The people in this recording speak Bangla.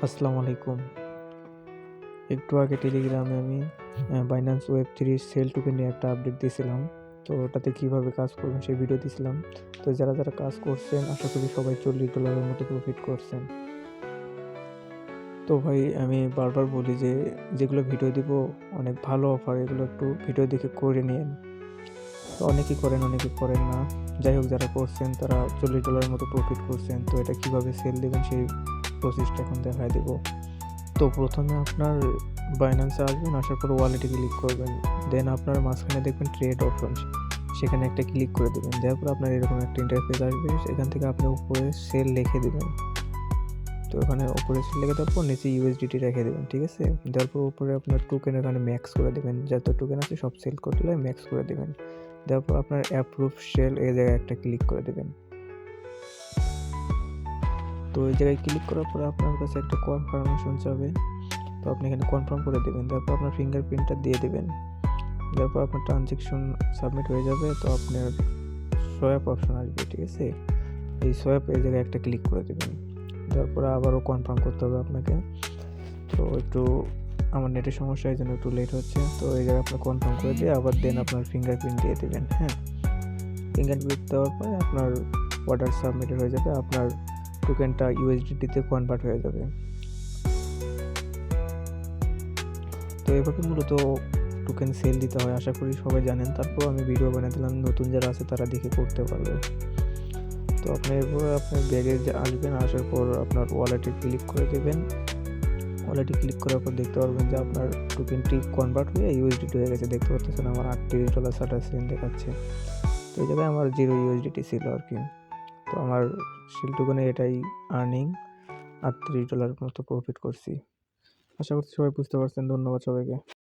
আসসালামু আলাইকুম। একটু আগে টেলিগ্রামে আমি বাইন্যান্স ওয়েব3 সেল টোকেন নিয়ে একটা আপডেট দিয়েছিলাম। তো ওটাতে কিভাবে কাজ করবেন সেই ভিডিও দিয়েছিলাম। তো যারা কাজ করছেন আশা করি সবাই $40 মতো প্রফিট করছেন। তো ভাই আমি বারবার বলি যে যেগুলো ভিডিও দিব অনেক ভালো অফার, এগুলো একটু ভিডিও দেখে করে নিয়েন। তো অনেকেই করেন, অনেকে করেন না। যাই হোক, যারা করছেন তারা $40 মতো প্রফিট করছেন। তো এটা কিভাবে সেল দিবেন সেই প্রসেসটা এখন দেখায় দেব। তো প্রথমে আপনার বাইন্যান্সে আসবেন, আসার পর ওয়ালেটে ক্লিক করবেন। দেন আপনার মাঝখানে দেখবেন ট্রেড অপশন, সেখানে একটা ক্লিক করে দেবেন। দেওয়ার পর আপনার এরকম একটা ইন্টারফেস আসবে, সেখান থেকে আপনি উপরে সেল লিখে দেবেন। তো এখানে উপরে সেল লিখে দেওয়ার পর নিচে ইউএসডিটি রেখে দেবেন, ঠিক আছে? দেওয়ার পর উপরে আপনার টোকেন এখানে ম্যাক্স করে দেবেন, যত টোকেন আছে সব সেল করে দিলে ম্যাক্স করে দেবেন। দেওয়ার পর আপনার অ্যাপ্রুভ সেল এই জায়গায় একটা ক্লিক করে দেবেন। তো এই জায়গায় ক্লিক করার পর আপনার কাছে একটা কনফার্মেশন যাবে। তো আপনি এখানে কনফার্ম করে দেবেন। তারপর আপনার ফিঙ্গারপ্রিন্টটা দিয়ে দেবেন। দেওয়ার পর আপনার ট্রানজ্যাকশন সাবমিট হয়ে যাবে। তো আপনার সোয়াপ অপশন আসবে, ঠিক আছে? এই সোয়াপ এই জায়গায় একটা ক্লিক করে দেবেন। দেওয়ার পরে আবারও কনফার্ম করতে হবে আপনাকে। তো একটু আমার নেটের সমস্যা, এই জন্য একটু লেট হচ্ছে। তো এই জায়গায় আপনার কনফার্ম করে দিয়ে আবার দেন আপনার ফিঙ্গারপ্রিন্ট দিয়ে দেবেন। হ্যাঁ, ফিঙ্গারপ্রিন্ট দেওয়ার পরে আপনার অর্ডার সাবমিটেড হয়ে যাবে। আপনার টোকেনটা ইউএসডিটিতে কনভার্ট হয়ে যাবে। তো এভাবে মূলত টোকেন সেল দিতে হয়, আশা করি সবাই জানেন। তারপর আমি ভিডিও বানিয়ে দিলাম, নতুন যারা আছে তারা দেখে করতে পারবে। তো আপনি এরপর আপনার ব্যাগে যে আসবেন, আসার পর আপনার ওয়ালেটে ক্লিক করে দেবেন। ওয়ালেটে ক্লিক করার পর দেখতে পারবেন যে আপনার টোকেনটি কনভার্ট হয়ে ইউএসডিটি হয়ে গেছে। দেখতে পাচ্ছেন আমার $38.27 দেখাচ্ছে। তো এই জায়গায় আমার 0 ইউএসডিটি ছিল আর কি। তো আমার সেল টোকেনে এটাই আর্নিং, $38 মতো প্রফিট করছি। আশা করছি সবাই বুঝতে পারছেন। ধন্যবাদ সবাইকে।